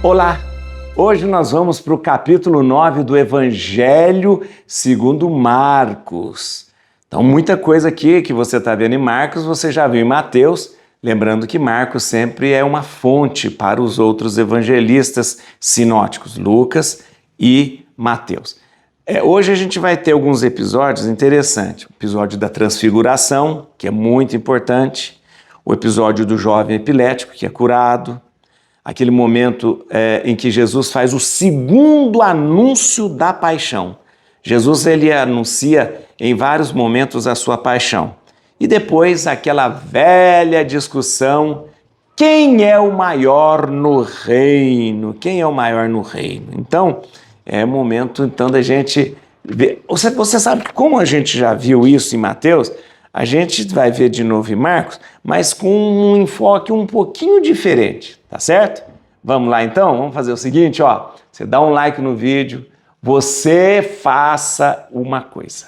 Olá! Hoje nós vamos para o capítulo 9 do Evangelho segundo Marcos. Então, muita coisa aqui que você está vendo em Marcos, você já viu em Mateus. Lembrando que Marcos sempre é uma fonte para os outros evangelistas sinóticos, Lucas e Mateus. Hoje a gente vai ter alguns episódios interessantes. O episódio da transfiguração, que é muito importante. O episódio do jovem epilético, que é curado. Aquele momento em que Jesus faz o segundo anúncio da paixão. Jesus ele anuncia em vários momentos a sua paixão. E depois aquela velha discussão, quem é o maior no reino? Quem é o maior no reino? Então, é momento da gente ver. Você sabe que como a gente já viu isso em Mateus, a gente vai ver de novo em Marcos, mas com um enfoque um pouquinho diferente, tá certo? Vamos lá então? Vamos fazer o seguinte, ó. Você dá um like no vídeo, você faça uma coisa.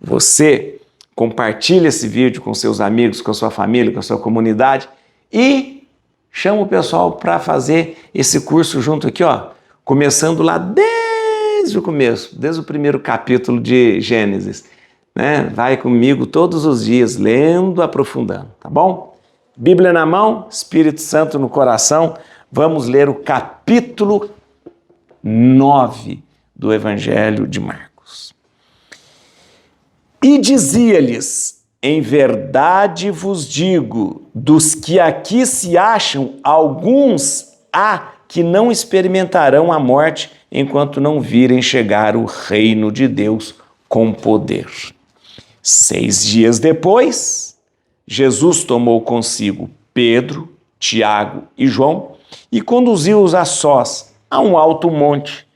Você compartilha esse vídeo com seus amigos, com a sua família, com a sua comunidade e chama o pessoal para fazer esse curso junto aqui, ó. Começando lá desde o começo, desde o primeiro capítulo de Gênesis. Né? Vai comigo todos os dias, lendo, aprofundando, tá bom? Bíblia na mão, Espírito Santo no coração. Vamos ler o capítulo 9 do Evangelho de Marcos. E dizia-lhes, em verdade vos digo, dos que aqui se acham, alguns há que não experimentarão a morte enquanto não virem chegar o reino de Deus com poder. 6 dias depois, Jesus tomou consigo Pedro, Tiago e João e conduziu-os a sós a um alto monte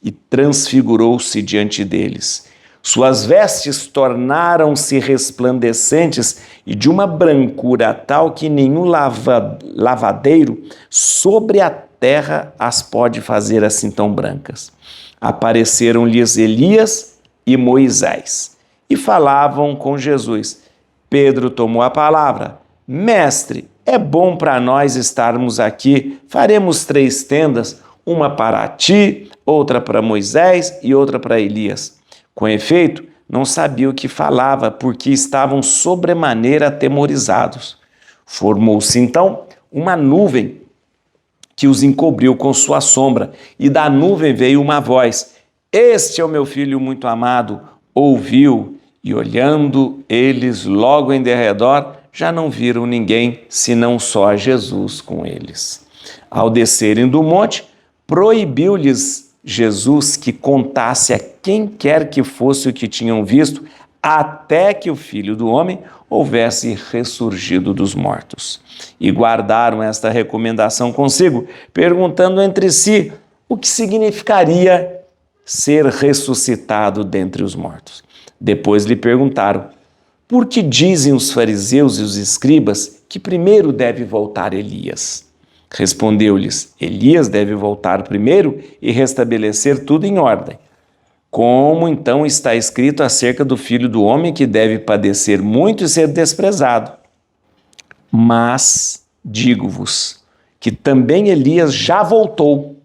e transfigurou-se diante deles. Suas vestes tornaram-se resplandecentes e de uma brancura tal que nenhum lavadeiro sobre a terra as pode fazer assim tão brancas. Apareceram-lhes Elias e Moisés e falavam com Jesus. Pedro tomou a palavra. Mestre, é bom para nós estarmos aqui. Faremos 3 tendas, uma para ti, outra para Moisés e outra para Elias. Com efeito, não sabia o que falava, porque estavam sobremaneira atemorizados. Formou-se então uma nuvem que os encobriu com sua sombra, e da nuvem veio uma voz: Este é o meu filho muito amado. Ouviu, e olhando eles logo em derredor, já não viram ninguém, senão só a Jesus com eles. Ao descerem do monte, proibiu-lhes Jesus que contasse a quem quer que fosse o que tinham visto, até que o Filho do Homem houvesse ressurgido dos mortos. E guardaram esta recomendação consigo, perguntando entre si o que significaria ser ressuscitado dentre os mortos. Depois lhe perguntaram, por que dizem os fariseus e os escribas que primeiro deve voltar Elias? Respondeu-lhes, Elias deve voltar primeiro e restabelecer tudo em ordem. Como então está escrito acerca do Filho do Homem que deve padecer muito e ser desprezado? Mas digo-vos que também Elias já voltou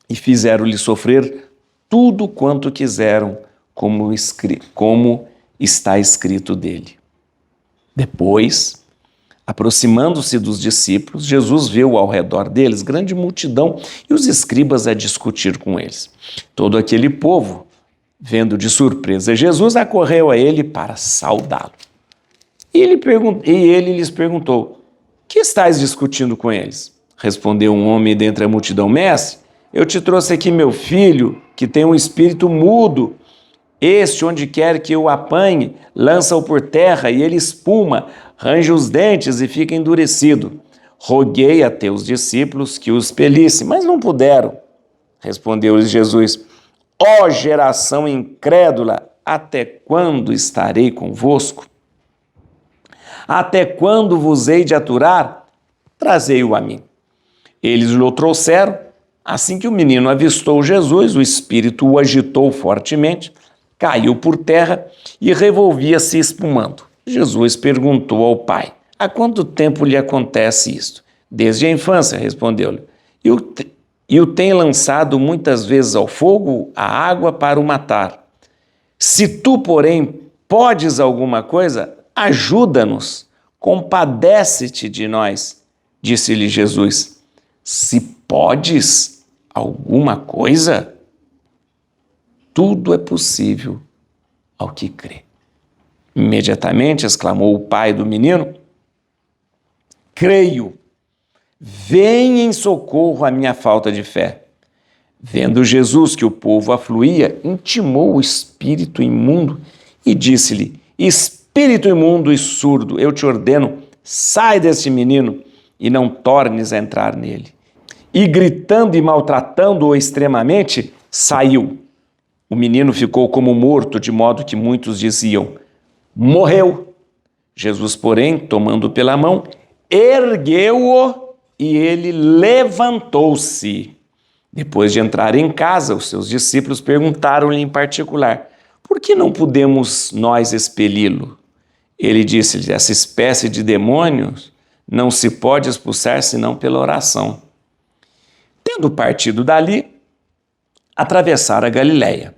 e fizeram-lhe sofrer tudo quanto quiseram, como está escrito dele. Depois, aproximando-se dos discípulos, Jesus viu ao redor deles grande multidão e os escribas a discutir com eles. Todo aquele povo, vendo de surpresa Jesus, acorreu a ele para saudá-lo. E ele lhes perguntou, que estáis discutindo com eles? Respondeu um homem dentre a multidão, Mestre, eu te trouxe aqui meu filho, que tem um espírito mudo. Este, onde quer que o apanhe, lança-o por terra e ele espuma, range os dentes e fica endurecido. Roguei a teus discípulos que o expelissem, mas não puderam. Respondeu-lhes Jesus, ó geração incrédula, até quando estarei convosco? Até quando vos hei de aturar? Trazei-o a mim. Eles lhe trouxeram. Assim que o menino avistou Jesus, o espírito o agitou fortemente, caiu por terra e revolvia-se espumando. Jesus perguntou ao pai, há quanto tempo lhe acontece isto? Desde a infância, respondeu-lhe. e o tem lançado muitas vezes ao fogo, à água para o matar. Se tu, porém, podes alguma coisa, ajuda-nos, compadece-te de nós, disse-lhe Jesus. Se podes alguma coisa, tudo é possível ao que crê. Imediatamente exclamou o pai do menino: creio, vem em socorro à minha falta de fé. Vendo Jesus que o povo afluía, intimou o espírito imundo e disse-lhe: Espírito imundo e surdo, eu te ordeno, sai deste menino e não tornes a entrar nele. E gritando e maltratando-o extremamente, saiu. O menino ficou como morto, de modo que muitos diziam: morreu. Jesus, porém, tomando pela mão, ergueu-o e ele levantou-se. Depois de entrar em casa, os seus discípulos perguntaram-lhe em particular: por que não podemos nós expeli-lo? Ele disse-lhes: essa espécie de demônios não se pode expulsar senão pela oração. Tendo partido dali, atravessaram a Galiléia.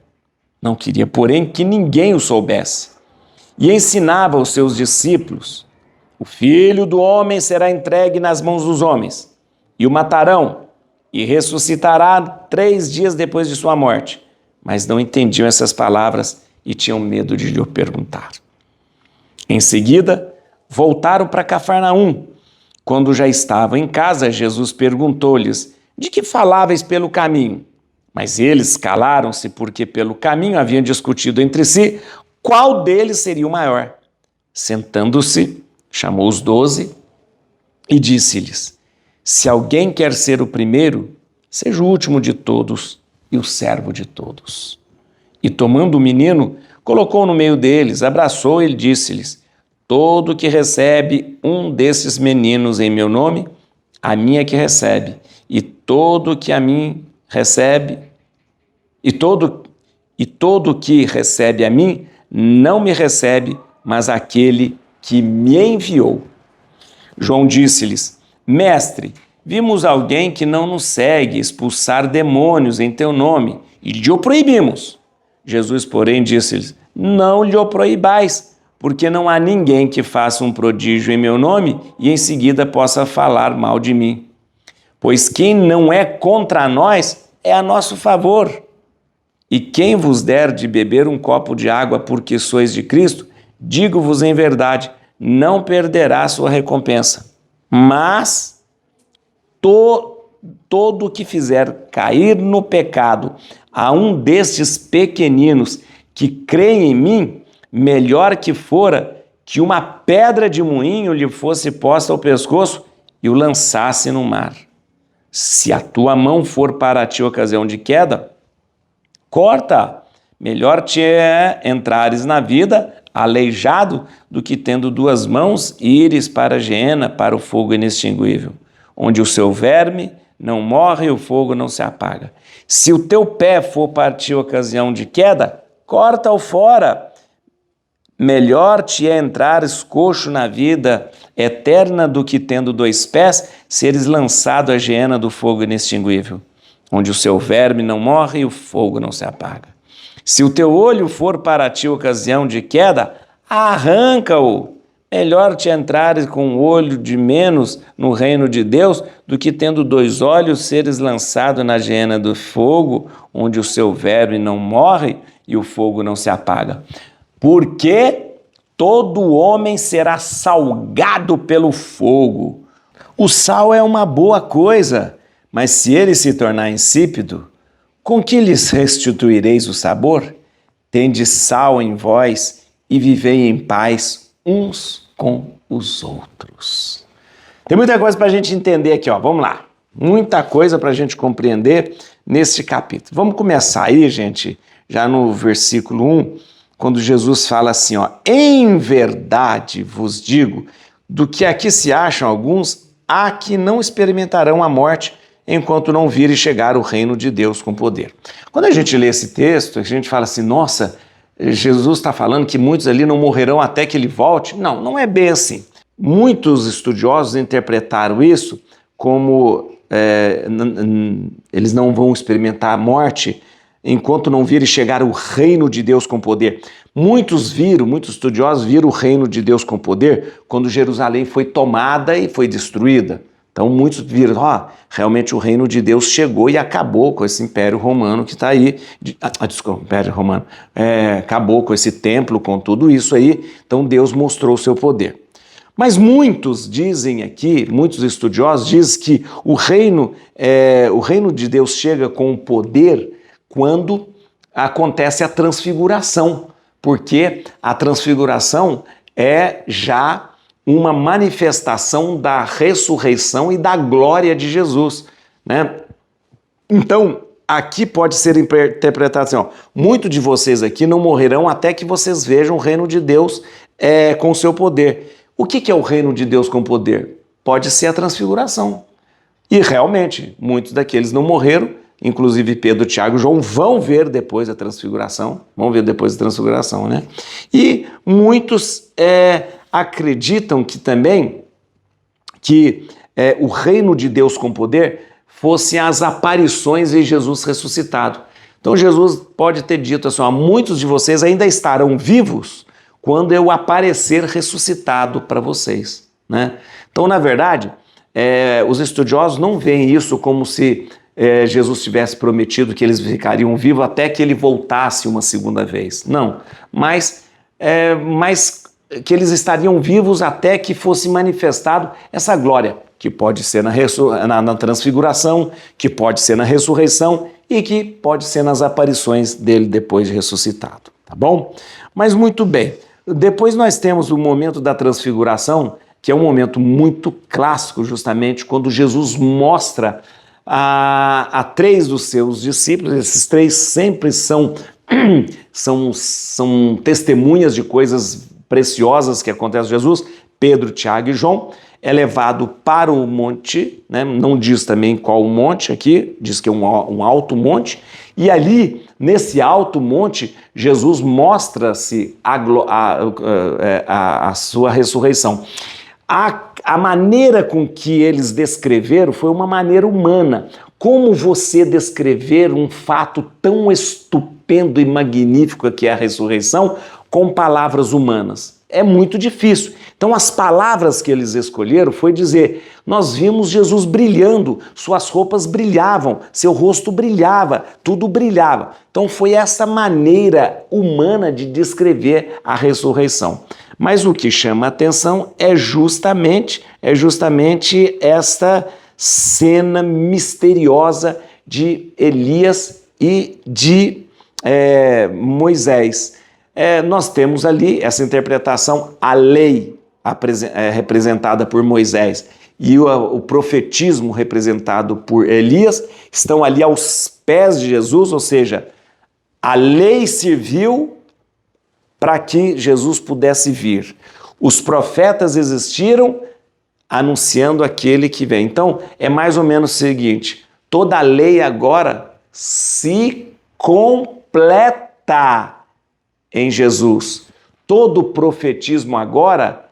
Não queria, porém, que ninguém o soubesse. E ensinava aos seus discípulos: o Filho do Homem será entregue nas mãos dos homens, e o matarão, e ressuscitará 3 dias depois de sua morte. Mas não entendiam essas palavras e tinham medo de lhe perguntar. Em seguida, voltaram para Cafarnaum. Quando já estavam em casa, Jesus perguntou-lhes: de que faláveis pelo caminho? Mas eles calaram-se, porque pelo caminho haviam discutido entre si qual deles seria o maior. Sentando-se, chamou os 12 e disse-lhes: se alguém quer ser o primeiro, seja o último de todos e o servo de todos. E tomando o menino, colocou-o no meio deles, abraçou e disse-lhes: todo que recebe um desses meninos em meu nome, a mim é que recebe, e todo que a mim recebe, e todo que recebe a mim, não me recebe, mas aquele que me enviou. João disse-lhes: mestre, vimos alguém que não nos segue expulsar demônios em teu nome, e lhe o proibimos. Jesus, porém, disse-lhes: não lhe o proibais, porque não há ninguém que faça um prodígio em meu nome e em seguida possa falar mal de mim. Pois quem não é contra nós é a nosso favor. E quem vos der de beber um copo de água porque sois de Cristo, digo-vos em verdade, não perderá sua recompensa. Mas todo que fizer cair no pecado a um destes pequeninos que creem em mim, melhor que fora que uma pedra de moinho lhe fosse posta ao pescoço e o lançasse no mar. Se a tua mão for para ti ocasião de queda, corta. Melhor te é entrares na vida aleijado do que tendo 2 mãos ires para a geena, para o fogo inextinguível, onde o seu verme não morre e o fogo não se apaga. Se o teu pé for para ti ocasião de queda, corta-o fora. Melhor te é entrares coxo na vida eterna do que tendo 2 pés, seres lançado à geena do fogo inextinguível, onde o seu verme não morre e o fogo não se apaga. Se o teu olho for para ti ocasião de queda, arranca-o. Melhor te entrares com um olho de menos no reino de Deus do que tendo 2 olhos seres lançado na geena do fogo, onde o seu verme não morre e o fogo não se apaga. Porque todo homem será salgado pelo fogo. O sal é uma boa coisa, mas se ele se tornar insípido, com que lhes restituireis o sabor? Tende sal em vós e vivei em paz uns com os outros. Tem muita coisa para a gente entender aqui, ó. Vamos lá. Muita coisa para a gente compreender neste capítulo. Vamos começar aí, gente, já no versículo 1, quando Jesus fala assim, ó: em verdade vos digo, do que aqui se acham alguns, há que não experimentarão a morte, enquanto não virem chegar o reino de Deus com poder. Quando a gente lê esse texto, a gente fala assim, nossa, Jesus está falando que muitos ali não morrerão até que ele volte. Não, não é bem assim. Muitos estudiosos interpretaram isso como eles não vão experimentar a morte enquanto não virem chegar o reino de Deus com poder. Muitos estudiosos viram o reino de Deus com poder quando Jerusalém foi tomada e foi destruída. Então muitos viram, realmente o reino de Deus chegou e acabou com esse Império Romano que está aí. Desculpa, Império Romano. Acabou com esse templo, com tudo isso aí. Então Deus mostrou o seu poder. Mas muitos dizem aqui, muitos estudiosos dizem que o reino de Deus chega com o poder quando acontece a transfiguração, porque a transfiguração é já uma manifestação da ressurreição e da glória de Jesus, né? Então, aqui pode ser interpretado assim, muitos de vocês aqui não morrerão até que vocês vejam o reino de Deus com o seu poder. O que é o reino de Deus com poder? Pode ser a transfiguração. E realmente, muitos daqueles não morreram, inclusive Pedro, Tiago e João vão ver depois da transfiguração, né? E muitos acreditam que também o reino de Deus com poder fosse as aparições de Jesus ressuscitado. Então Jesus pode ter dito assim, muitos de vocês ainda estarão vivos quando eu aparecer ressuscitado para vocês, né? Então, na verdade, os estudiosos não veem isso como se Jesus tivesse prometido que eles ficariam vivos até que ele voltasse uma segunda vez. Não, mas que eles estariam vivos até que fosse manifestado essa glória, que pode ser na transfiguração, que pode ser na ressurreição e que pode ser nas aparições dele depois de ressuscitado, tá bom? Mas muito bem, depois nós temos o momento da transfiguração, que é um momento muito clássico, justamente quando Jesus mostra a 3 dos seus discípulos. Esses 3 sempre são testemunhas de coisas preciosas que acontecem com Jesus. Pedro, Tiago e João é levado para o monte, né? Não diz também qual o monte aqui, diz que é um alto monte, e ali, nesse alto monte, Jesus mostra-se a sua ressurreição. A maneira com que eles descreveram foi uma maneira humana. Como você descrever um fato tão estupendo e magnífico que é a ressurreição com palavras humanas? É muito difícil. Então as palavras que eles escolheram foi dizer, nós vimos Jesus brilhando, suas roupas brilhavam, seu rosto brilhava, tudo brilhava. Então foi essa maneira humana de descrever a ressurreição. Mas o que chama a atenção é justamente esta cena misteriosa de Elias e de Moisés. Nós temos ali essa interpretação, a lei representada por Moisés e o profetismo representado por Elias estão ali aos pés de Jesus, ou seja, a lei serviu para que Jesus pudesse vir. Os profetas existiram anunciando aquele que vem. Então, é mais ou menos o seguinte, toda a lei agora se completa em Jesus. Todo o profetismo agora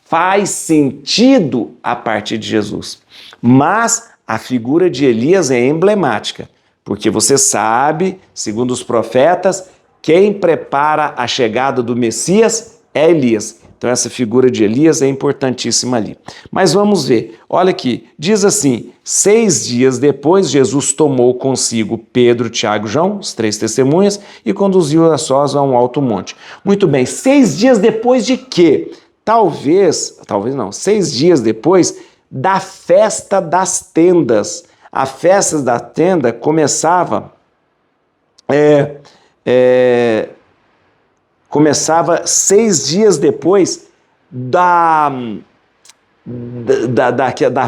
faz sentido a partir de Jesus. Mas a figura de Elias é emblemática, porque você sabe, segundo os profetas, quem prepara a chegada do Messias é Elias. Então essa figura de Elias é importantíssima ali. Mas vamos ver, olha aqui, diz assim, 6 dias depois Jesus tomou consigo Pedro, Tiago e João, os 3 testemunhas, e conduziu a sós a um alto monte. Muito bem, 6 dias depois de quê? Talvez não, 6 dias depois da festa das tendas. A festa da tenda começava 6 dias depois da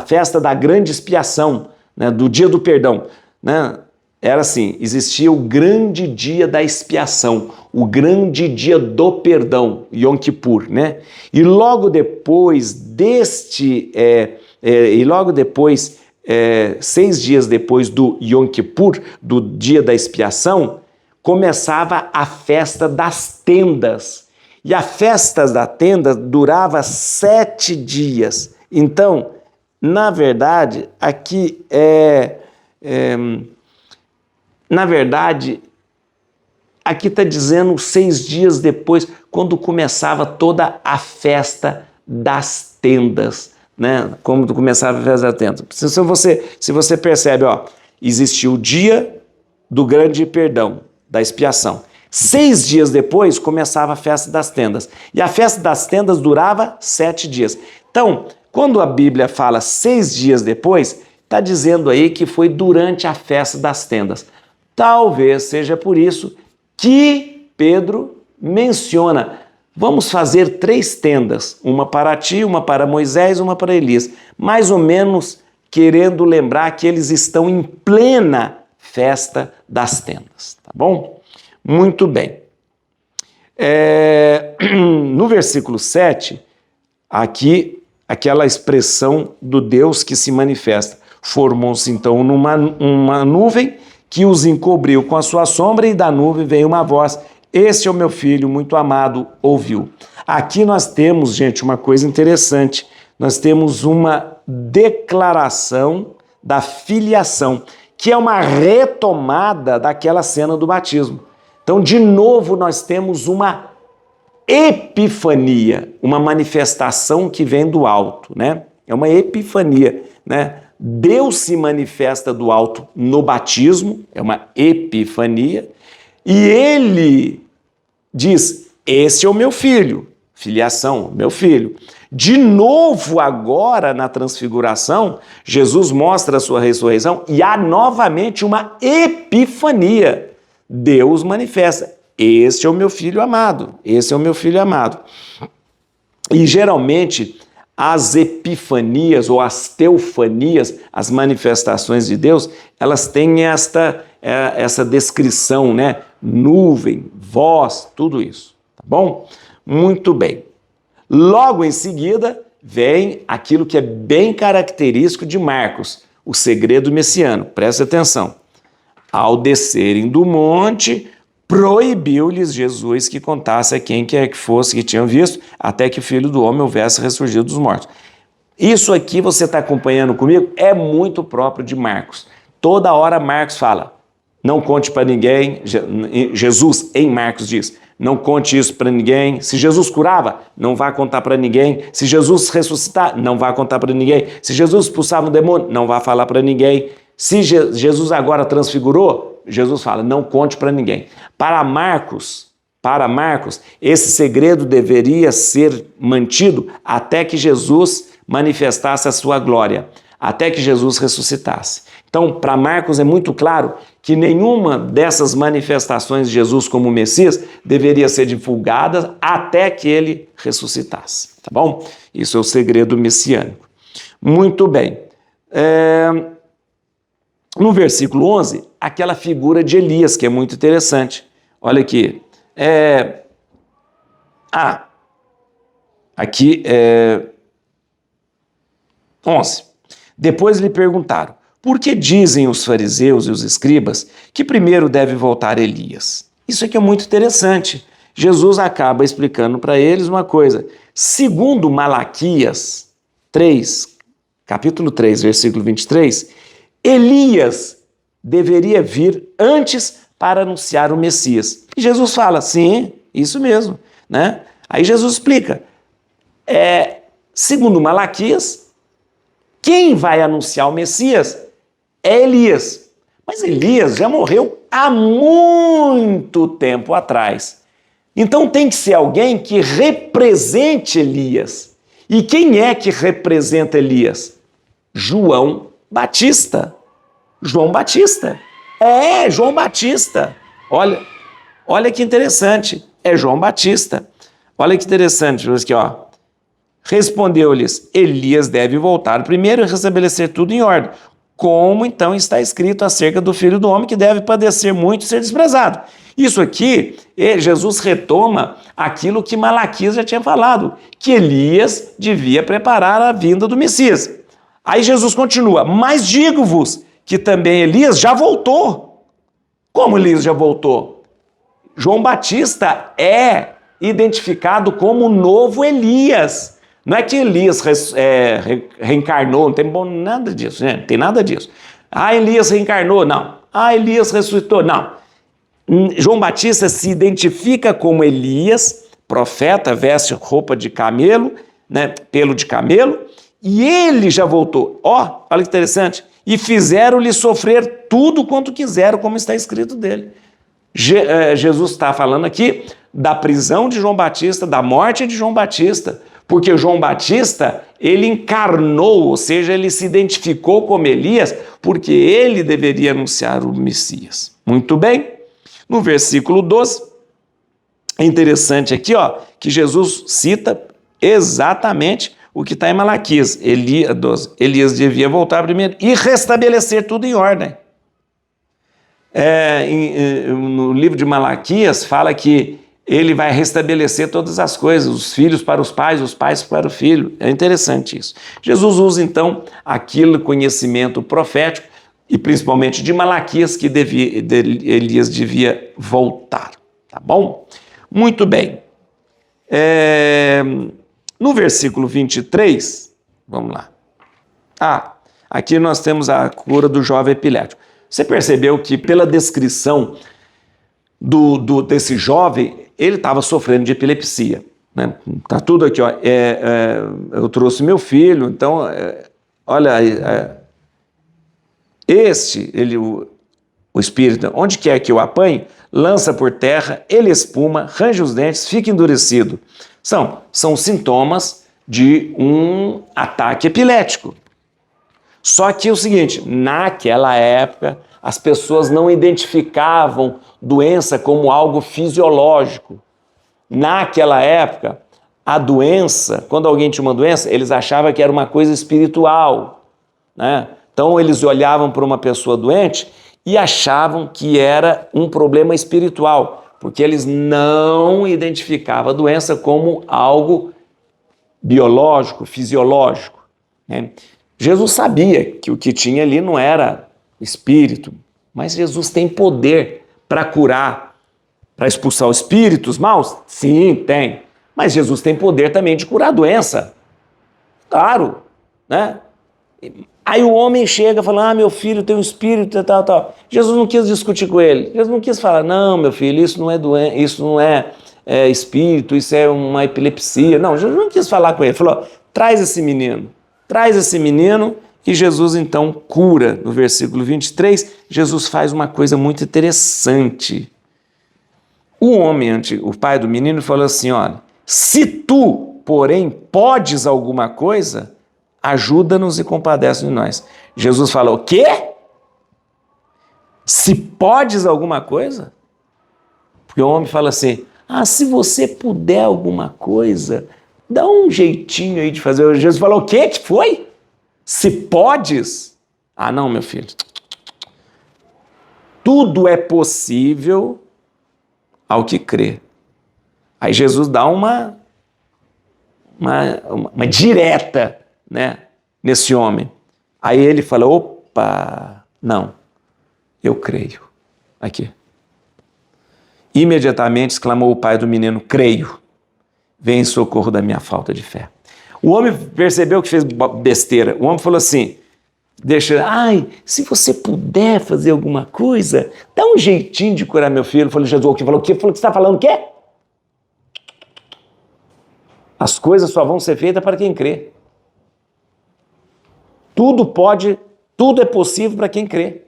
festa da grande expiação, né, do dia do perdão, né? Era assim, existia o grande dia da expiação, o grande dia do perdão, Yom Kippur, né? E logo depois 6 dias depois do Yom Kippur, do dia da expiação, começava a festa das tendas. E a festa da tenda durava 7 dias. Então, na verdade, aqui aqui está dizendo 6 dias depois, quando começava toda a festa das tendas, né? Como começava a festa das tendas. Se você percebe, ó, existiu o dia do grande perdão, da expiação. 6 dias depois começava a festa das tendas. E a festa das tendas durava 7 dias. Então, quando a Bíblia fala 6 dias depois, está dizendo aí que foi durante a festa das tendas. Talvez seja por isso que Pedro menciona: vamos fazer 3 tendas, uma para ti, uma para Moisés, uma para Elias. Mais ou menos querendo lembrar que eles estão em plena festa das tendas, tá bom? Muito bem. No versículo 7, aqui, aquela expressão do Deus que se manifesta. Formou-se então uma nuvem que os encobriu com a sua sombra, e da nuvem veio uma voz: este é o meu filho muito amado, ouviu. Aqui nós temos, gente, uma coisa interessante. Nós temos uma declaração da filiação, que é uma retomada daquela cena do batismo. Então, de novo, nós temos uma epifania, uma manifestação que vem do alto, né? É uma epifania, né? Deus se manifesta do alto no batismo, é uma epifania, e ele diz: esse é o meu filho, filiação, meu filho. De novo, agora na transfiguração, Jesus mostra a sua ressurreição e há novamente uma epifania. Deus manifesta: este é o meu filho amado, esse é o meu filho amado. E geralmente as epifanias ou as teofanias, as manifestações de Deus, elas têm essa descrição, né? Nuvem, voz, tudo isso, tá bom? Muito bem. Logo em seguida vem aquilo que é bem característico de Marcos, o segredo messiânico. Presta atenção. Ao descerem do monte, proibiu-lhes Jesus que contasse a quem quer que fosse que tinham visto, até que o Filho do Homem houvesse ressurgido dos mortos. Isso aqui, você está acompanhando comigo, é muito próprio de Marcos. Toda hora Marcos fala: não conte para ninguém. Jesus em Marcos diz: não conte isso para ninguém. Se Jesus curava, não vá contar para ninguém. Se Jesus ressuscitar, não vá contar para ninguém. Se Jesus expulsava um demônio, não vá falar para ninguém. Se Jesus agora transfigurou, Jesus fala: não conte para ninguém. Para Marcos, esse segredo deveria ser mantido até que Jesus manifestasse a sua glória, até que Jesus ressuscitasse. Então, para Marcos é muito claro que nenhuma dessas manifestações de Jesus como Messias deveria ser divulgada até que ele ressuscitasse, tá bom? Isso é o segredo messiânico. Muito bem. No versículo 11, aquela figura de Elias, que é muito interessante. Olha aqui. Aqui 11. Depois lhe perguntaram: por que dizem os fariseus e os escribas que primeiro deve voltar Elias? Isso aqui é muito interessante. Jesus acaba explicando para eles uma coisa. Segundo Malaquias 3, capítulo 3, versículo 23, Elias deveria vir antes para anunciar o Messias. E Jesus fala: sim, isso mesmo, né? Aí Jesus explica: segundo Malaquias, quem vai anunciar o Messias é Elias. Mas Elias já morreu há muito tempo atrás. Então tem que ser alguém que represente Elias. E quem é que representa Elias? João Batista. João Batista. João Batista. Olha que interessante. É João Batista. Olha que interessante. Aqui, ó. Respondeu-lhes: Elias deve voltar primeiro e restabelecer tudo em ordem. Como então está escrito acerca do Filho do Homem, que deve padecer muito e ser desprezado. Isso aqui, Jesus retoma aquilo que Malaquias já tinha falado, que Elias devia preparar a vinda do Messias. Aí Jesus continua: mas digo-vos que também Elias já voltou. Como Elias já voltou? João Batista é identificado como o novo Elias. Não é que Elias reencarnou, não tem nada disso, né? Não tem nada disso. Ah, Elias reencarnou, não. Ah, Elias ressuscitou, não. João Batista se identifica como Elias, profeta, veste roupa de camelo, né, pelo de camelo, e ele já voltou. Olha que interessante. E fizeram-lhe sofrer tudo quanto quiseram, como está escrito dele. Jesus está falando aqui da prisão de João Batista, da morte de João Batista, porque João Batista, ele encarnou, ou seja, ele se identificou como Elias, porque ele deveria anunciar o Messias. Muito bem. No versículo 12, é interessante aqui, que Jesus cita exatamente o que está em Malaquias. Elias devia voltar primeiro e restabelecer tudo em ordem. No livro de Malaquias fala que ele vai restabelecer todas as coisas, os filhos para os pais para o filho. É interessante isso. Jesus usa então aquele conhecimento profético e principalmente de Malaquias que Elias devia voltar. Tá bom? Muito bem. No versículo 23, vamos lá. Aqui nós temos a cura do jovem epilético. Você percebeu que pela descrição desse jovem, ele estava sofrendo de epilepsia, né? Tá tudo aqui, eu trouxe meu filho, então, olha, o espírito, onde quer que o apanhe, lança por terra, ele espuma, range os dentes, fica endurecido. São sintomas de um ataque epilético. Só que é o seguinte, naquela época, as pessoas não identificavam doença como algo fisiológico. Naquela época, a doença, quando alguém tinha uma doença, eles achavam que era uma coisa espiritual, né? Então, eles olhavam para uma pessoa doente e achavam que era um problema espiritual, porque eles não identificavam a doença como algo biológico, fisiológico, né? Jesus sabia que o que tinha ali não era espírito, mas Jesus tem poder para curar, para expulsar os espíritos maus? Sim, tem. Mas Jesus tem poder também de curar a doença. Claro, né? Aí o homem chega falando, meu filho tem um espírito, tal. Jesus não quis discutir com ele. Jesus não quis falar, não, meu filho, isso não é doença, isso não é espírito, isso é uma epilepsia. Não, Jesus não quis falar com ele. Falou, traz esse menino. E Jesus então cura. No versículo 23, Jesus faz uma coisa muito interessante. O pai do menino, falou assim, olha, se tu, porém, podes alguma coisa, ajuda-nos e compadece de nós. Jesus falou, o quê? Se podes alguma coisa? Porque o homem fala assim, se você puder alguma coisa, dá um jeitinho aí de fazer. Jesus falou, o quê? Que foi? Se podes? Não, meu filho. Tudo é possível ao que crê. Aí Jesus dá uma direta, né, nesse homem. Aí ele fala, opa, não, eu creio. Aqui. Imediatamente exclamou o pai do menino, creio. Vem em socorro da minha falta de fé. O homem percebeu que fez besteira. O homem falou assim, se você puder fazer alguma coisa, dá um jeitinho de curar meu filho. Falou, Jesus, o que? Falou, o quê? Falou que você está falando o quê? As coisas só vão ser feitas para quem crê. Tudo é possível para quem crê.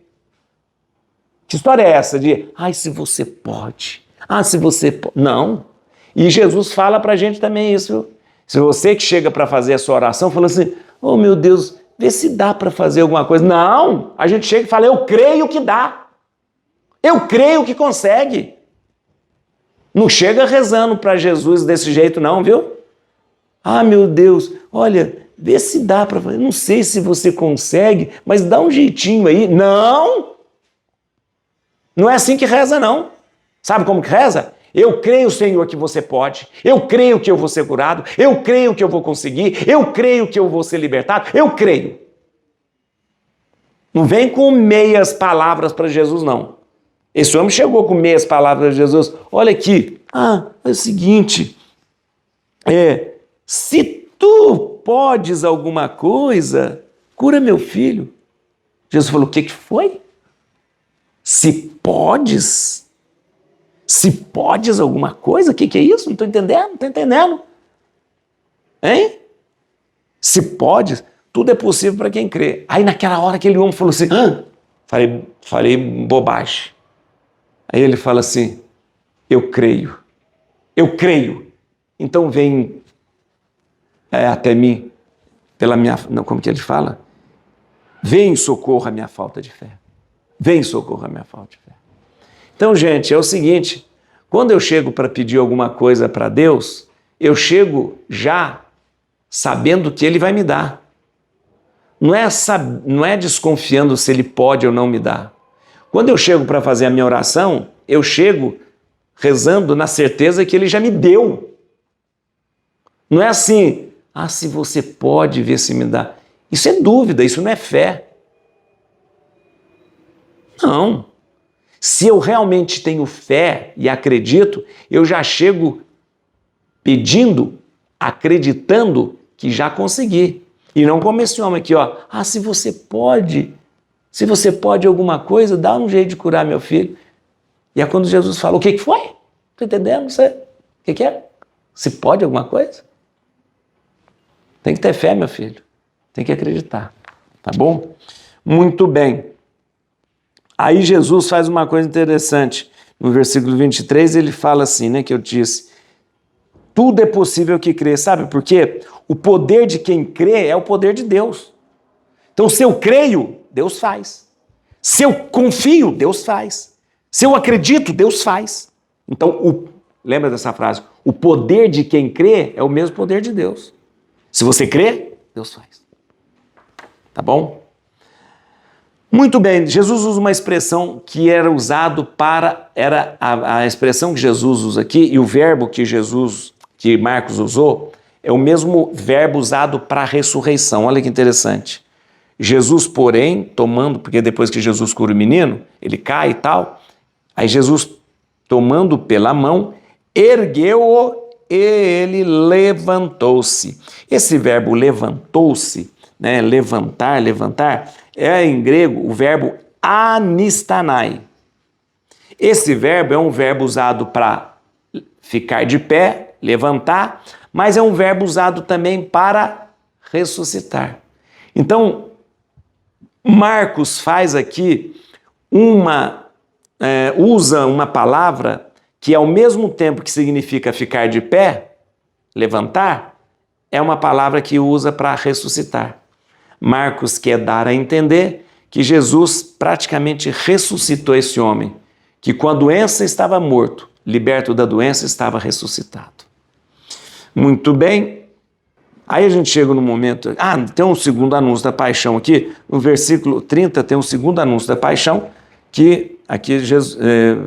Que história é essa de, se você pode, se você pode. Não. E Jesus fala para a gente também isso. Se você que chega para fazer a sua oração, fala assim, oh meu Deus, vê se dá para fazer alguma coisa. Não, a gente chega e fala, eu creio que dá. Eu creio que consegue. Não chega rezando para Jesus desse jeito não, viu? Meu Deus, olha, vê se dá para fazer. Não sei se você consegue, mas dá um jeitinho aí. Não! Não é assim que reza, não. Sabe como que reza? Eu creio, Senhor, que você pode. Eu creio que eu vou ser curado. Eu creio que eu vou conseguir. Eu creio que eu vou ser libertado. Eu creio. Não vem com meias palavras para Jesus, não. Esse homem chegou com meias palavras para Jesus. Olha aqui. É o seguinte. Se tu podes alguma coisa, cura meu filho. Jesus falou, o que foi? Se podes alguma coisa, o que é isso? Não estou entendendo. Hein? Se podes, tudo é possível para quem crê. Aí naquela hora aquele homem falou assim, falei bobagem. Aí ele fala assim, eu creio. Então vem até mim, pela minha, não, como que ele fala? Vem em socorro à minha falta de fé. Então, gente, é o seguinte, quando eu chego para pedir alguma coisa para Deus, eu chego já sabendo que Ele vai me dar. Não é desconfiando se Ele pode ou não me dar. Quando eu chego para fazer a minha oração, eu chego rezando na certeza que Ele já me deu. Não é assim, se você pode ver se me dá. Isso é dúvida, isso não é fé. Não. Se eu realmente tenho fé e acredito, eu já chego pedindo, acreditando que já consegui. E não como esse homem aqui, se você pode alguma coisa, dá um jeito de curar meu filho. E é quando Jesus fala, o que foi? Estou entendendo? O que é? Se pode alguma coisa? Tem que ter fé, meu filho. Tem que acreditar. Tá bom? Muito bem. Aí Jesus faz uma coisa interessante. No versículo 23 ele fala assim, né, que eu disse, tudo é possível que crê. Sabe por quê? O poder de quem crê é o poder de Deus. Então se eu creio, Deus faz. Se eu confio, Deus faz. Se eu acredito, Deus faz. Então, lembra dessa frase? O poder de quem crê é o mesmo poder de Deus. Se você crê, Deus faz. Tá bom? Muito bem, Jesus usa uma expressão que era usado era a expressão que Jesus usa aqui, e o verbo que Marcos usou, é o mesmo verbo usado para a ressurreição. Olha que interessante. Jesus, porém, porque depois que Jesus cura o menino, ele cai e tal, aí Jesus, tomando pela mão, ergueu-o e ele levantou-se. Esse verbo levantou-se, né, levantar, é em grego o verbo anistanai. Esse verbo é um verbo usado para ficar de pé, levantar, mas é um verbo usado também para ressuscitar. Então, Marcos faz aqui usa uma palavra que ao mesmo tempo que significa ficar de pé, levantar, é uma palavra que usa para ressuscitar. Marcos quer dar a entender que Jesus praticamente ressuscitou esse homem, que com a doença estava morto, liberto da doença, estava ressuscitado. Muito bem. Aí a gente chega no momento... tem um segundo anúncio da paixão aqui. No versículo 30 tem um segundo anúncio da paixão, que aqui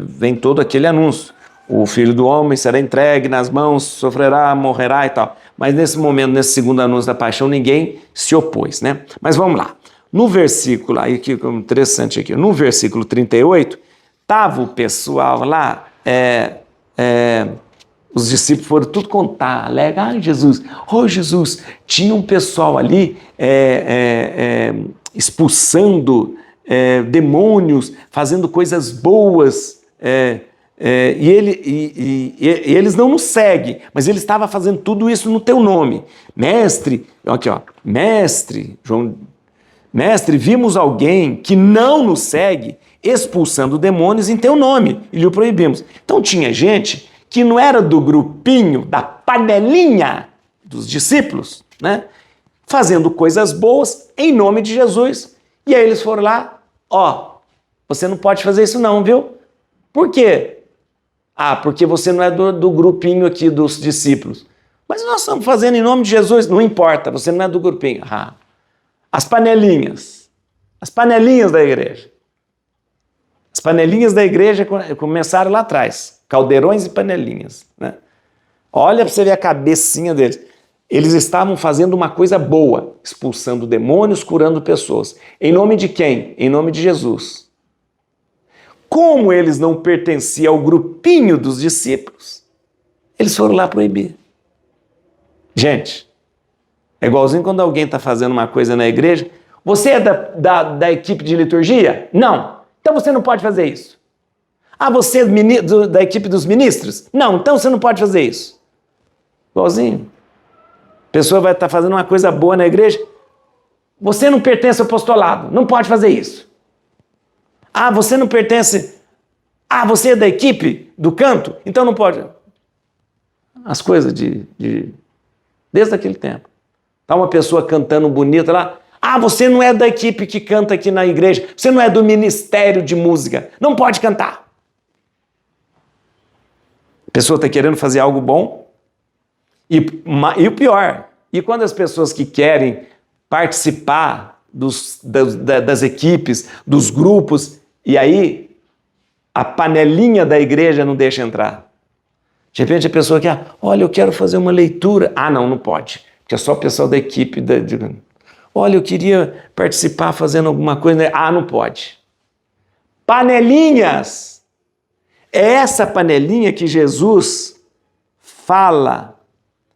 vem todo aquele anúncio. O Filho do Homem será entregue nas mãos, sofrerá, morrerá e tal. Mas nesse momento, nesse segundo anúncio da paixão, ninguém se opôs, né? Mas vamos lá. No versículo, aí que interessante aqui, no versículo 38, estava o pessoal lá, os discípulos foram tudo contar, alegam, Jesus, tinha um pessoal ali expulsando demônios, fazendo coisas boas, e eles não nos seguem, mas ele estava fazendo tudo isso no teu nome. Mestre, mestre, vimos alguém que não nos segue expulsando demônios em teu nome e lhe o proibimos. Então tinha gente que não era do grupinho, da panelinha dos discípulos, né? Fazendo coisas boas em nome de Jesus. E aí eles foram lá, você não pode fazer isso não, viu? Por quê? Porque você não é do grupinho aqui dos discípulos. Mas nós estamos fazendo em nome de Jesus. Não importa, você não é do grupinho. As panelinhas da igreja. As panelinhas da igreja começaram lá atrás. Caldeirões e panelinhas, né? Olha para você ver a cabecinha deles. Eles estavam fazendo uma coisa boa, expulsando demônios, curando pessoas. Em nome de quem? Em nome de Jesus. Como eles não pertenciam ao grupinho dos discípulos, eles foram lá proibir. Gente, É igualzinho quando alguém está fazendo uma coisa na igreja. Você é da equipe de liturgia? Não. Então você não pode fazer isso. Ah, você é da equipe dos ministros? Não, então você não pode fazer isso. Igualzinho. A pessoa vai estar fazendo uma coisa boa na igreja. Você não pertence ao apostolado, não pode fazer isso. Ah, você não pertence... Ah, você é da equipe do canto? Então não pode. As coisas desde aquele tempo. Está uma pessoa cantando bonita lá. Ah, você não é da equipe que canta aqui na igreja. Você não é do ministério de música. Não pode cantar. A pessoa está querendo fazer algo bom. E o pior, e quando as pessoas que querem participar das equipes, dos grupos, e aí a panelinha da igreja não deixa entrar. De repente a pessoa quer, olha, eu quero fazer uma leitura. Ah, não pode, porque é só o pessoal da equipe. Olha, eu queria participar fazendo alguma coisa. Ah, não pode. Panelinhas. É essa panelinha que Jesus fala.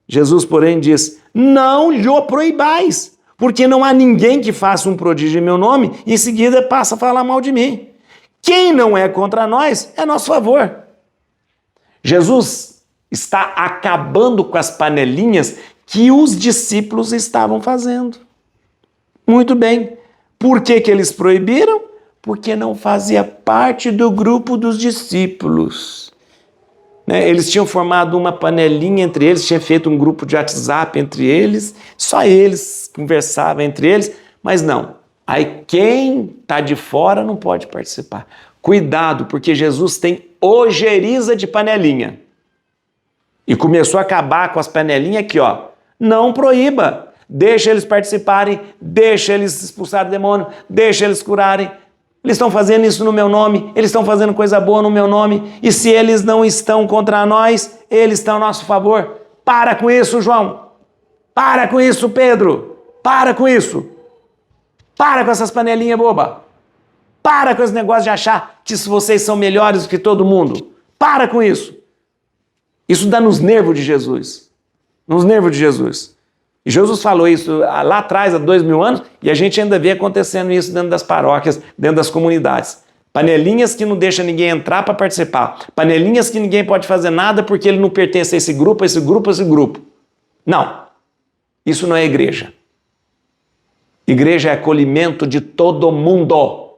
Jesus, porém, diz, não lhe proibais, porque não há ninguém que faça um prodígio em meu nome e em seguida passa a falar mal de mim. Quem não é contra nós é a nosso favor. Jesus está acabando com as panelinhas que os discípulos estavam fazendo. Muito bem. Por que eles proibiram? Porque não fazia parte do grupo dos discípulos. Eles tinham formado uma panelinha entre eles, tinham feito um grupo de WhatsApp entre eles, só eles conversavam entre eles, mas não. Aí quem está de fora não pode participar. Cuidado, porque Jesus tem ojeriza de panelinha. E começou a acabar com as panelinhas aqui, ó. Não proíba. Deixa eles participarem, deixa eles expulsarem o demônio, deixa eles curarem. Eles estão fazendo isso no meu nome, eles estão fazendo coisa boa no meu nome, e se eles não estão contra nós, eles estão a nosso favor. Para com isso, João. Para com isso, Pedro. Para com isso. Para com essas panelinhas boba. Para com esse negócio de achar que vocês são melhores do que todo mundo. Para com isso. Isso dá nos nervos de Jesus. Nos nervos de Jesus. E Jesus falou isso lá atrás, há 2000 anos, e a gente ainda vê acontecendo isso dentro das paróquias, dentro das comunidades. Panelinhas que não deixam ninguém entrar para participar. Panelinhas que ninguém pode fazer nada porque ele não pertence a esse grupo, a esse grupo, a esse grupo. Não. Isso não é igreja. Igreja é acolhimento de todo mundo.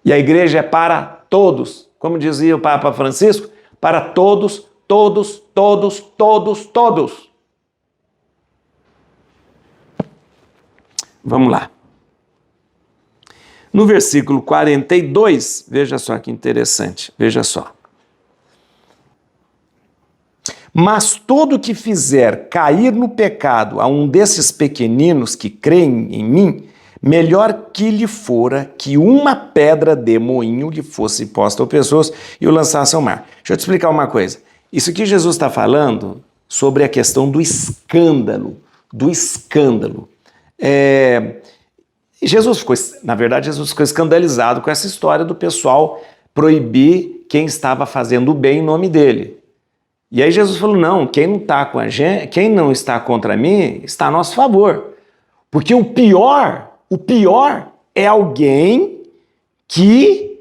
E a igreja é para todos. Como dizia o Papa Francisco, para todos, todos, todos, todos, todos. Vamos lá. No versículo 42, veja só que interessante, veja só. Mas todo que fizer cair no pecado a um desses pequeninos que creem em mim, melhor que lhe fora que uma pedra de moinho lhe fosse posta ao pescoço e o lançasse ao mar. Deixa eu te explicar uma coisa. Isso que Jesus está falando sobre a questão do escândalo, Jesus ficou escandalizado com essa história do pessoal proibir quem estava fazendo o bem em nome dele. E aí Jesus falou, não, quem não está com a gente, quem não está contra mim, está a nosso favor. Porque o pior é alguém que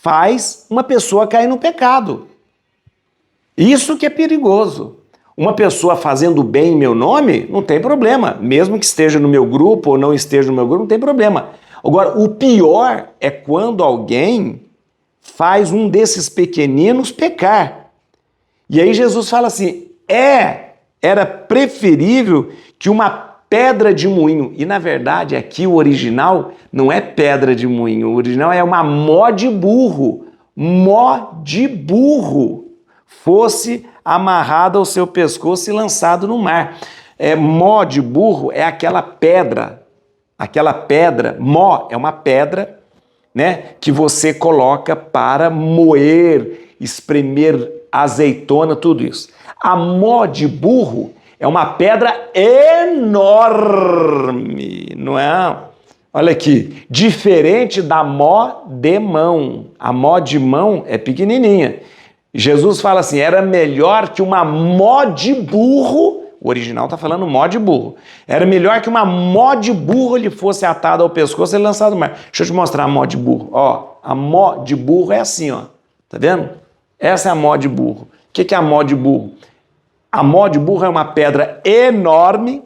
faz uma pessoa cair no pecado. Isso que é perigoso. Uma pessoa fazendo bem em meu nome, não tem problema. Mesmo que esteja no meu grupo ou não esteja no meu grupo, não tem problema. Agora, o pior é quando alguém faz um desses pequeninos pecar. E aí Jesus fala assim, era preferível que uma pedra de moinho, e na verdade aqui o original não é pedra de moinho, o original é uma mó de burro, fosse amarrado ao seu pescoço e lançado no mar. Mó de burro é aquela pedra, mó é uma pedra, né, que você coloca para moer, espremer azeitona, tudo isso. A mó de burro é uma pedra enorme, não é? Olha aqui, diferente da mó de mão. A mó de mão é pequenininha. Jesus fala assim, era melhor que uma mó de burro, O original está falando mó de burro. Era melhor que uma mó de burro lhe fosse atada ao pescoço e lançado no mar. Deixa eu te mostrar a mó de burro. Ó, a mó de burro é assim, ó. Tá vendo? Essa é a mó de burro. O que é a mó de burro? A mó de burro é uma pedra enorme,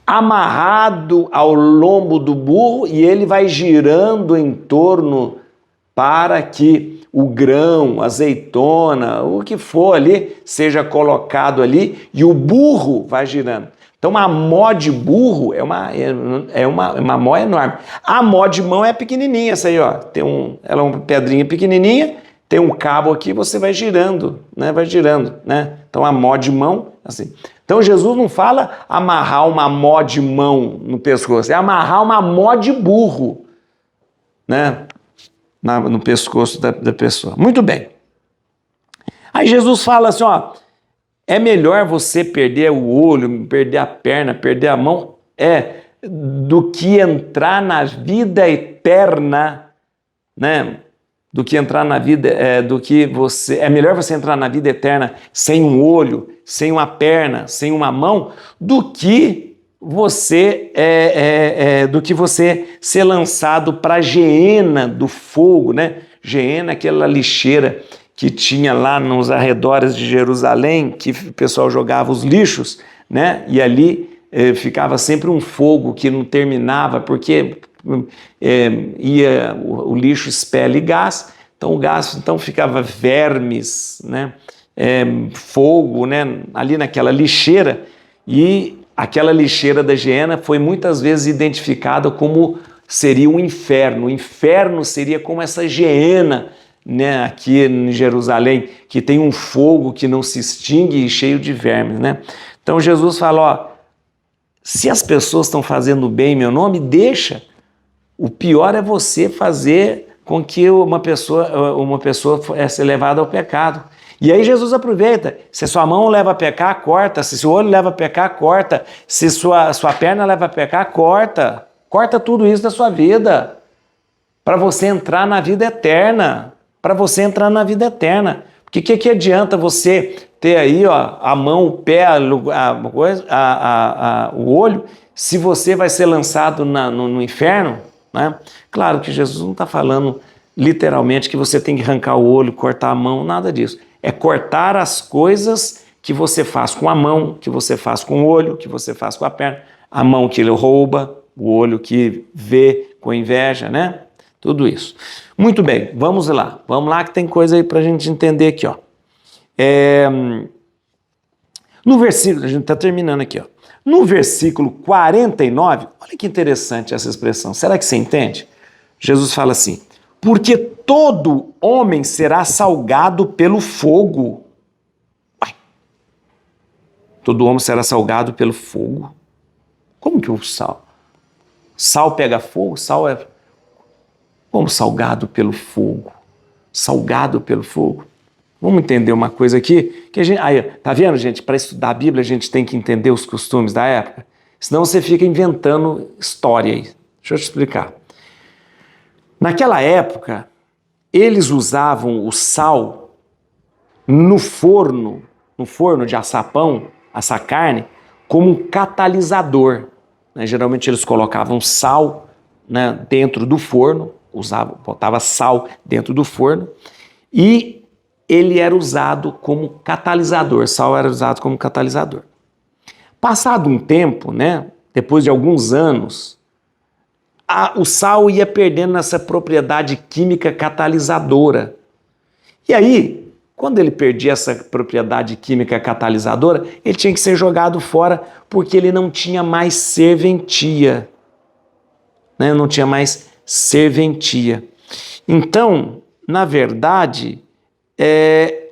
amarrado ao lombo do burro, e ele vai girando em torno para que o grão, azeitona, o que for ali, seja colocado ali e o burro vai girando. Então a mó de burro é uma mó enorme. A mó de mão é pequenininha, essa aí, ó. Ela é uma pedrinha pequenininha, tem um cabo aqui, você vai girando, né? Vai girando, né? Então a mó de mão, assim. Então Jesus não fala amarrar uma mó de mão no pescoço, é amarrar uma mó de burro, né? No pescoço da pessoa. Muito bem. Aí Jesus fala assim, ó, é melhor você perder o olho, perder a perna, perder a mão, do que entrar na vida eterna, né? Do que entrar na vida, é melhor você entrar na vida eterna sem um olho, sem uma perna, sem uma mão, do que você ser lançado para a geena do fogo, né? Geena, aquela lixeira que tinha lá nos arredores de Jerusalém, que o pessoal jogava os lixos, né? E ali ficava sempre um fogo que não terminava, porque o lixo expele gás, então o gás ficava vermes, né? Fogo, né? Ali naquela lixeira, e aquela lixeira da Geena foi muitas vezes identificada como seria um inferno. O inferno seria como essa Geena, né, aqui em Jerusalém, que tem um fogo que não se extingue e cheio de vermes, né? Então Jesus fala, ó, se as pessoas estão fazendo bem em meu nome, deixa. O pior é você fazer com que uma pessoa seja levada ao pecado. E aí Jesus aproveita, se sua mão leva a pecar, corta, se seu olho leva a pecar, corta, se sua perna leva a pecar, corta tudo isso da sua vida, para você entrar na vida eterna, porque que adianta você ter aí, ó, a mão, o pé, o olho, se você vai ser lançado no inferno, né? Claro que Jesus não está falando literalmente que você tem que arrancar o olho, cortar a mão, nada disso. É cortar as coisas que você faz com a mão, que você faz com o olho, que você faz com a perna. A mão que ele rouba, o olho que vê com inveja, né? Tudo isso. Muito bem, vamos lá que tem coisa aí para a gente entender aqui, ó. No versículo, a gente está terminando aqui, ó. No versículo 49, olha que interessante essa expressão, será que você entende? Jesus fala assim, porque todo homem será salgado pelo fogo. Uai, todo homem será salgado pelo fogo? Como que o sal? Sal pega fogo? Sal é como salgado pelo fogo? Salgado pelo fogo? Vamos entender uma coisa aqui, que a gente, aí, tá vendo, gente? Para estudar a Bíblia, a gente tem que entender os costumes da época, senão você fica inventando história aí. Deixa eu te explicar. Naquela época, eles usavam o sal no forno de assar pão, assar carne, como um catalisador, né? Geralmente eles colocavam sal, né, dentro do forno, botava sal dentro do forno, e ele era usado como catalisador, sal era usado como catalisador. Passado um tempo, né, depois de alguns anos, o sal ia perdendo essa propriedade química catalisadora. E aí, quando ele perdia essa propriedade química catalisadora, ele tinha que ser jogado fora porque ele não tinha mais serventia. Né? Não tinha mais serventia. Então, na verdade,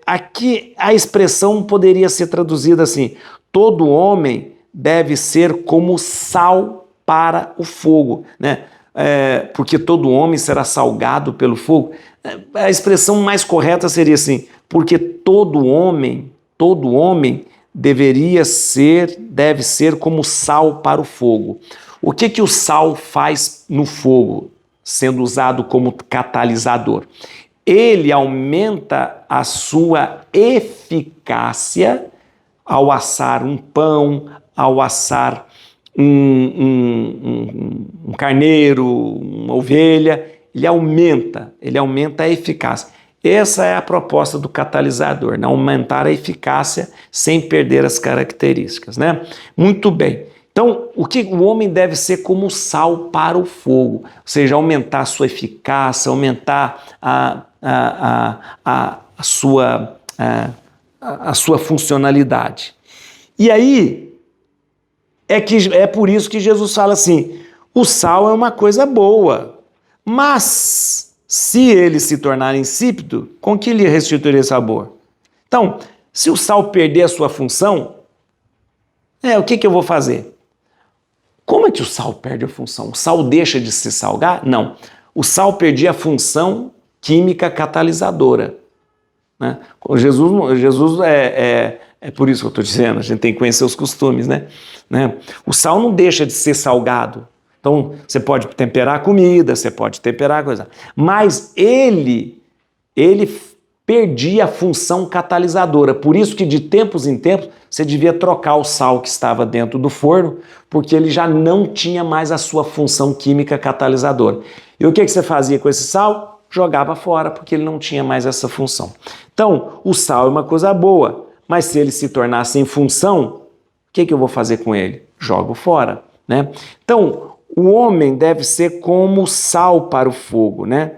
aqui a expressão poderia ser traduzida assim, todo homem deve ser como sal para o fogo, né? Porque todo homem será salgado pelo fogo. A expressão mais correta seria assim, porque todo homem deve ser como sal para o fogo. O que o sal faz no fogo, sendo usado como catalisador? Ele aumenta a sua eficácia ao assar um pão, ao assar um carneiro, uma ovelha, ele aumenta a eficácia. Essa é a proposta do catalisador, né? Aumentar a eficácia sem perder as características, né? Muito bem. Então, o homem deve ser como sal para o fogo, ou seja, aumentar a sua eficácia, aumentar a sua funcionalidade. E aí, é por isso que Jesus fala assim, o sal é uma coisa boa, mas se ele se tornar insípido, com que lhe restituiria sabor? Então, se o sal perder a sua função, o que eu vou fazer? Como é que o sal perde a função? O sal deixa de se salgar? Não. O sal perdia a função química catalisadora, né? Jesus é por isso que eu estou dizendo, a gente tem que conhecer os costumes, né? O sal não deixa de ser salgado. Então, você pode temperar a comida, você pode temperar a coisa, mas ele perdia a função catalisadora. Por isso que de tempos em tempos você devia trocar o sal que estava dentro do forno, porque ele já não tinha mais a sua função química catalisadora. E o que você fazia com esse sal? Jogava fora, porque ele não tinha mais essa função. Então, o sal é uma coisa boa, mas se ele se tornar sem função, o que eu vou fazer com ele? Jogo fora, né? Então, o homem deve ser como sal para o fogo, né?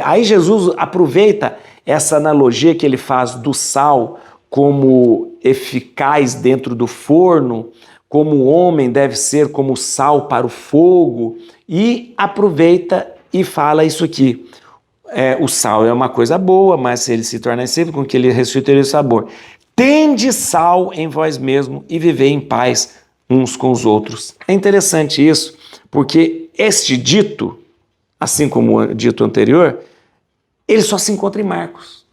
Aí Jesus aproveita essa analogia que ele faz do sal como eficaz dentro do forno, como o homem deve ser como sal para o fogo, e aproveita e fala isso aqui. O sal é uma coisa boa, mas se ele se torna insípido, com que ele restituiria o sabor. Tende sal em vós mesmo e vivei em paz uns com os outros. É interessante isso, porque este dito, assim como o dito anterior, ele só se encontra em Marcos.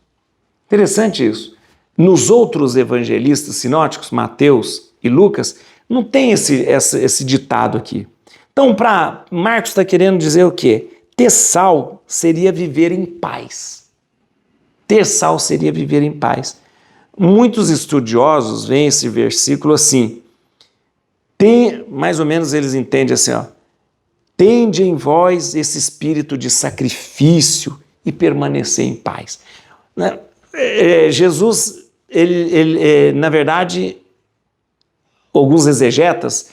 Interessante isso. Nos outros evangelistas sinóticos, Mateus e Lucas, não tem esse ditado aqui. Então, Marcos está querendo dizer o quê? Ter sal seria viver em paz. Ter sal seria viver em paz. Muitos estudiosos veem esse versículo assim, mais ou menos eles entendem assim, tende em vós esse espírito de sacrifício e permanecer em paz. Jesus, na verdade, alguns exegetas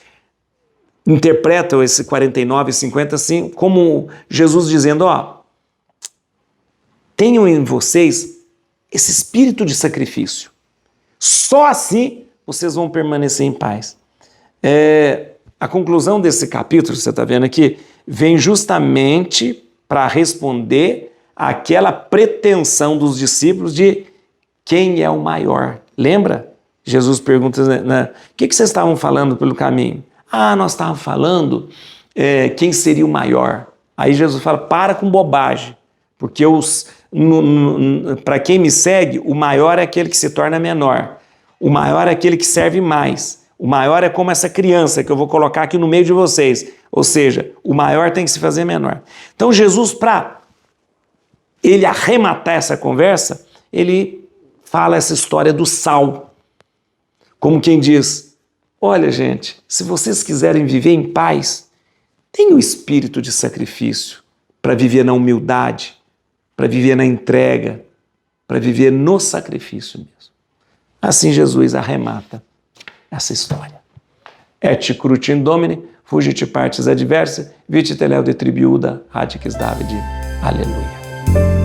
interpretam esse 49 e 50 assim, como Jesus dizendo, tenham em vocês esse espírito de sacrifício. Só assim vocês vão permanecer em paz. A conclusão desse capítulo, você está vendo aqui, vem justamente para responder àquela pretensão dos discípulos de quem é o maior. Lembra? Jesus pergunta, o que vocês estavam falando pelo caminho? Nós estávamos falando quem seria o maior. Aí Jesus fala, para com bobagem, porque para quem me segue, o maior é aquele que se torna menor. O maior é aquele que serve mais. O maior é como essa criança que eu vou colocar aqui no meio de vocês. Ou seja, o maior tem que se fazer menor. Então Jesus, para ele arrematar essa conversa, ele fala essa história do sal. Como quem diz, olha gente, se vocês quiserem viver em paz, tenham o espírito de sacrifício para viver na humildade, para viver na entrega, para viver no sacrifício mesmo. Assim Jesus arremata essa história. Et crutim Domini, fugit partes adversa, vite teleo de tribiuda, radicis Davidi. Aleluia.